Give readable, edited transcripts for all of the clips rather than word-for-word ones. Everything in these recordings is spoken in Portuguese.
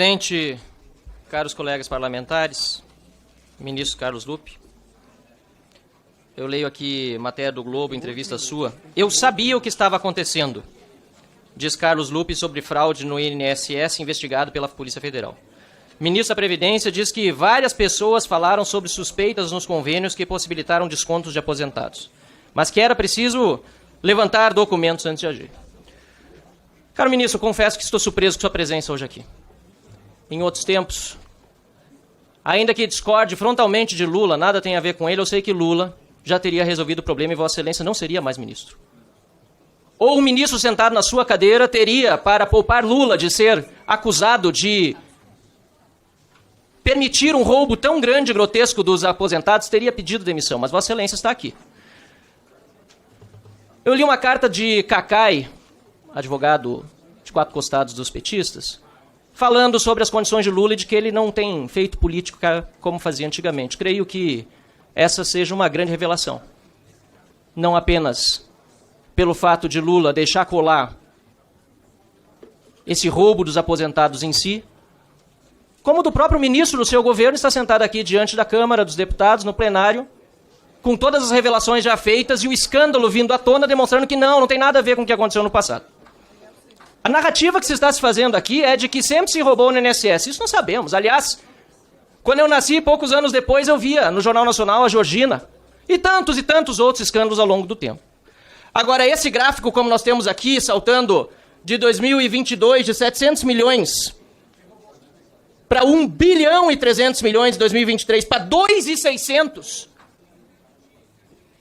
Presidente, caros colegas parlamentares, ministro Carlos Lupe, eu leio aqui matéria do Globo, entrevista sua. Eu sabia o que estava acontecendo, diz Carlos Lupe sobre fraude no INSS investigado pela Polícia Federal. Ministro da Previdência diz que várias pessoas falaram sobre suspeitas nos convênios que possibilitaram descontos de aposentados, mas que era preciso levantar documentos antes de agir. Caro ministro, eu confesso que estou surpreso com sua presença hoje aqui. Em outros tempos, ainda que discorde frontalmente de Lula, nada tem a ver com ele, eu sei que Lula já teria resolvido o problema e Vossa Excelência não seria mais ministro. Ou o ministro sentado na sua cadeira teria, para poupar Lula de ser acusado de permitir um roubo tão grande e grotesco dos aposentados, teria pedido demissão, mas Vossa Excelência está aqui. Eu li uma carta de Cacai, advogado de quatro costados dos petistas, falando sobre as condições de Lula e de que ele não tem feito política como fazia antigamente. Creio que essa seja uma grande revelação. Não apenas pelo fato de Lula deixar colar esse roubo dos aposentados em si, como do próprio ministro do seu governo está sentado aqui diante da Câmara dos Deputados, no plenário, com todas as revelações já feitas e o escândalo vindo à tona, demonstrando que não tem nada a ver com o que aconteceu no passado. A narrativa que se está se fazendo aqui é de que sempre se roubou no INSS. Isso nós sabemos. Aliás, quando eu nasci, poucos anos depois, eu via no Jornal Nacional a Georgina e tantos outros escândalos ao longo do tempo. Agora, esse gráfico, como nós temos aqui, saltando de 2022 de 700 milhões para 1 bilhão e 300 milhões em 2023, para 2.600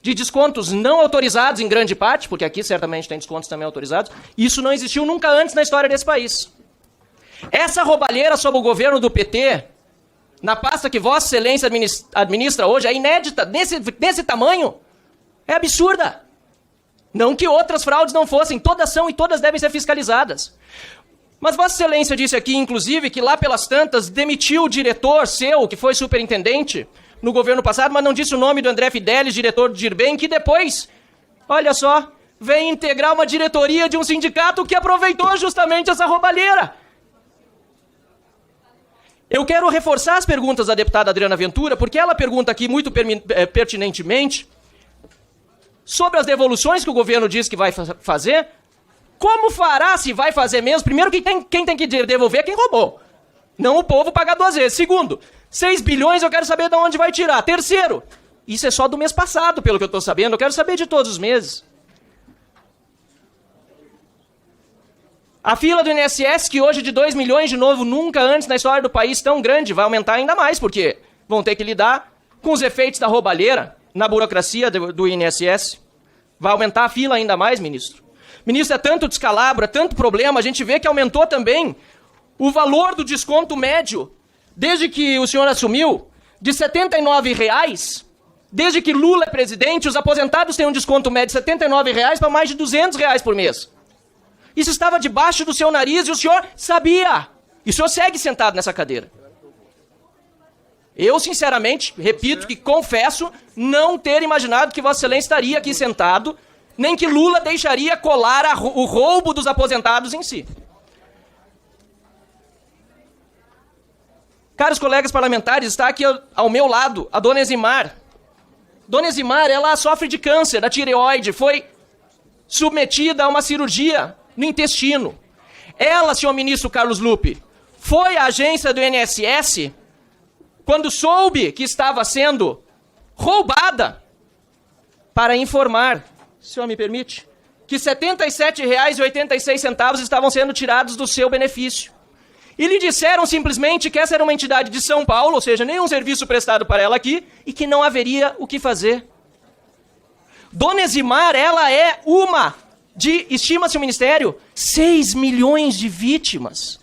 de descontos não autorizados em grande parte, porque aqui certamente tem descontos também autorizados, isso não existiu nunca antes na história desse país. Essa roubalheira sob o governo do PT, na pasta que Vossa Excelência administra hoje, é inédita, desse tamanho, é absurda. Não que outras fraudes não fossem, todas são e todas devem ser fiscalizadas. Mas Vossa Excelência disse aqui, inclusive, que lá pelas tantas demitiu o diretor seu, que foi superintendente, no governo passado, mas não disse o nome do André Fidelis, diretor do Dirben, que depois, olha só, vem integrar uma diretoria de um sindicato que aproveitou justamente essa roubalheira. Eu quero reforçar as perguntas da deputada Adriana Ventura, porque ela pergunta aqui muito pertinentemente sobre as devoluções que o governo diz que vai fazer. Como fará, se vai fazer mesmo? Primeiro, quem tem que devolver é quem roubou. Não o povo pagar duas vezes. Segundo, 6 bilhões eu quero saber de onde vai tirar. Terceiro, isso é só do mês passado, pelo que eu estou sabendo. Eu quero saber de todos os meses. A fila do INSS, que hoje de 2 milhões de novo, nunca antes na história do país tão grande, vai aumentar ainda mais, porque vão ter que lidar com os efeitos da roubalheira na burocracia do INSS. Vai aumentar a fila ainda mais, ministro. Ministro, é tanto descalabro, é tanto problema, a gente vê que aumentou também o valor do desconto médio, desde que o senhor assumiu, de R$ 79,00, desde que Lula é presidente, os aposentados têm um desconto médio de R$ 79,00 para mais de R$ 200,00 por mês. Isso estava debaixo do seu nariz e o senhor sabia. E o senhor segue sentado nessa cadeira. Eu, sinceramente, repito que confesso não ter imaginado que Vossa Excelência estaria aqui sentado, nem que Lula deixaria colar o roubo dos aposentados em si. Caros colegas parlamentares, está aqui ao meu lado a dona Eximar. Dona Eximar, ela sofre de câncer da tireoide, foi submetida a uma cirurgia no intestino. Ela, senhor ministro Carlos Lupe, foi à agência do INSS quando soube que estava sendo roubada para informar, se o senhor me permite, que R$ 77,86 estavam sendo tirados do seu benefício. E lhe disseram simplesmente que essa era uma entidade de São Paulo, ou seja, nenhum serviço prestado para ela aqui, e que não haveria o que fazer. Dona Eximar, ela é uma de, estima-se o Ministério, 6 milhões de vítimas.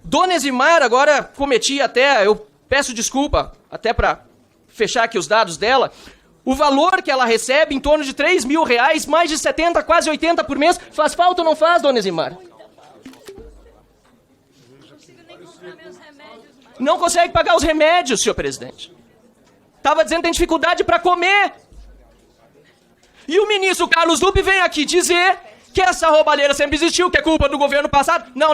Dona Eximar, agora cometi até, eu peço desculpa, até para fechar aqui os dados dela, o valor que ela recebe, em torno de R$ 3.000, mais de 70, quase 80 por mês, faz falta ou não faz, Dona Eximar? Não consegue pagar os remédios, senhor presidente. Estava dizendo que tem dificuldade para comer. E o ministro Carlos Lupe vem aqui dizer Que essa roubalheira sempre existiu, que é culpa do governo passado. Não.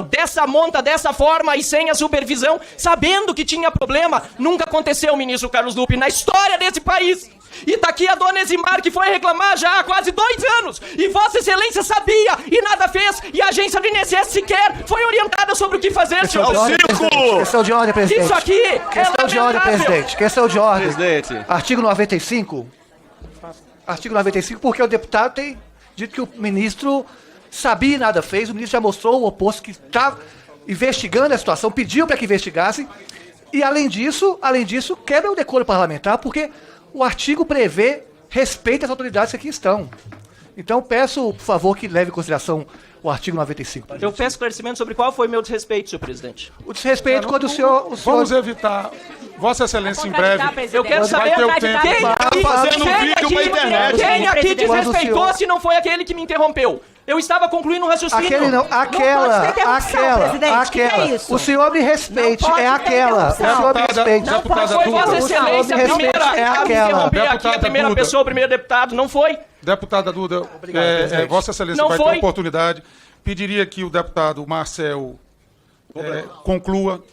Dessa monta, dessa forma e sem a supervisão, sabendo que tinha problema, nunca aconteceu, ministro Carlos Lupe, na história desse país. E tá aqui a dona Eximar, que foi reclamar já há quase 2 anos. E Vossa Excelência sabia e nada fez. E a agência do INSS sequer foi orientada sobre o que fazer, senhor. Questão de ordem, presidente. Isso aqui Questão de ordem, presidente. Questão de ordem. Presidente. Artigo 95. Artigo 95, porque o deputado tem dito que o ministro sabia e nada fez. O ministro já mostrou o oposto, que está investigando a situação, pediu para que investigassem. E, além disso, quebra o decoro parlamentar, porque o artigo prevê respeito às autoridades que aqui estão. Então, peço, por favor, que leve em consideração o artigo 95. Eu peço esclarecimento sobre qual foi meu desrespeito, senhor presidente. O desrespeito quando o senhor... Vamos evitar. Vossa Excelência, em breve, Eu quero saber ter o tempo. quem fazendo vídeo pra internet. Quem aqui Quando o desrespeitou senhor- se não foi aquele que me interrompeu? Eu estava concluindo um raciocínio. Aquele não, aquela. presidente. Que é isso? O senhor me respeite, Não pode é aquela. O ter senhor me Deputada- respeite. Não pode Foi ter Vossa Duda. Excelência a O senhor me primeira respeite, é a me aquela. interromper aqui, a Deputada primeira Duda. pessoa, o primeiro deputado, não foi? Deputada Duda, Vossa Excelência Não vai foi? ter oportunidade. Pediria que o deputado Marcel conclua.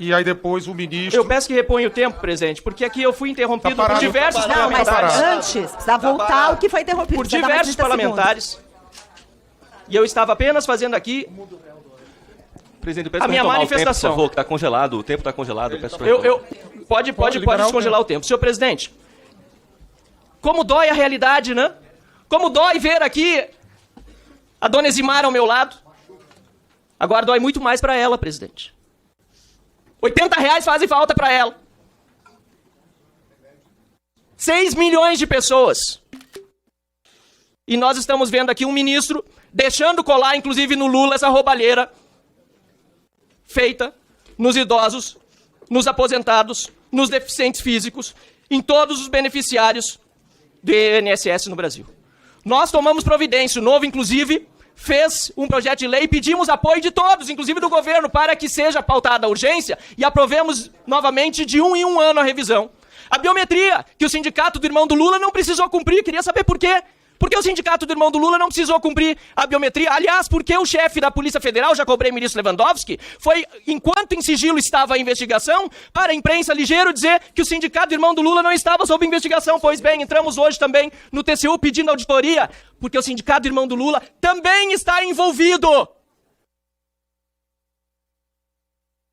E aí depois o ministro... Eu peço que reponha o tempo, presidente, porque aqui eu fui interrompido Tá parado, por diversos tá parado. Não, mas parlamentares. antes, precisa voltar ao que foi interrompido. Por Precisa dar mais diversos 30 parlamentares. E eu estava apenas fazendo aqui... Presidente, eu peço A minha pra retomar manifestação. O tempo, por favor, que tá congelado. O tempo tá congelado. Eu peço pra Pode liberar o descongelar o tempo. Senhor presidente, como dói a realidade, né? Como dói ver aqui a dona Eximar ao meu lado. Agora dói muito mais para ela, presidente. R$80 fazem falta para ela. 6 milhões de pessoas. E nós estamos vendo aqui um ministro deixando colar, inclusive no Lula, essa roubalheira feita nos idosos, nos aposentados, nos deficientes físicos, em todos os beneficiários do INSS no Brasil. Nós tomamos providência, o Novo, inclusive, fez um projeto de lei e pedimos apoio de todos, inclusive do governo, para que seja pautada a urgência e aprovemos novamente de 1 em 1 ano a revisão. A biometria, que o sindicato do irmão do Lula não precisou cumprir, queria saber por quê. Por que o sindicato do irmão do Lula não precisou cumprir a biometria? Aliás, porque o chefe da Polícia Federal, já cobrei o ministro Lewandowski, foi, enquanto em sigilo estava a investigação, para a imprensa ligeiro dizer que o sindicato do irmão do Lula não estava sob investigação. Pois bem, entramos hoje também no TCU pedindo auditoria, porque o sindicato do irmão do Lula também está envolvido.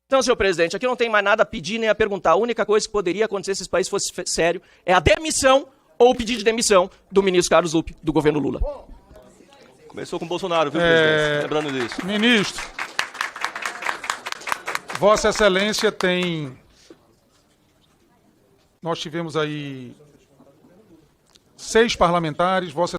Então, senhor presidente, aqui não tem mais nada a pedir nem a perguntar. A única coisa que poderia acontecer se esse país fosse sério é a demissão ou o pedido de demissão do ministro Carlos Lupe, do governo Lula. Começou com o Bolsonaro, viu, presidente? Lembrando disso. Ministro, Vossa Excelência tem... Nós tivemos aí 6 parlamentares, Vossa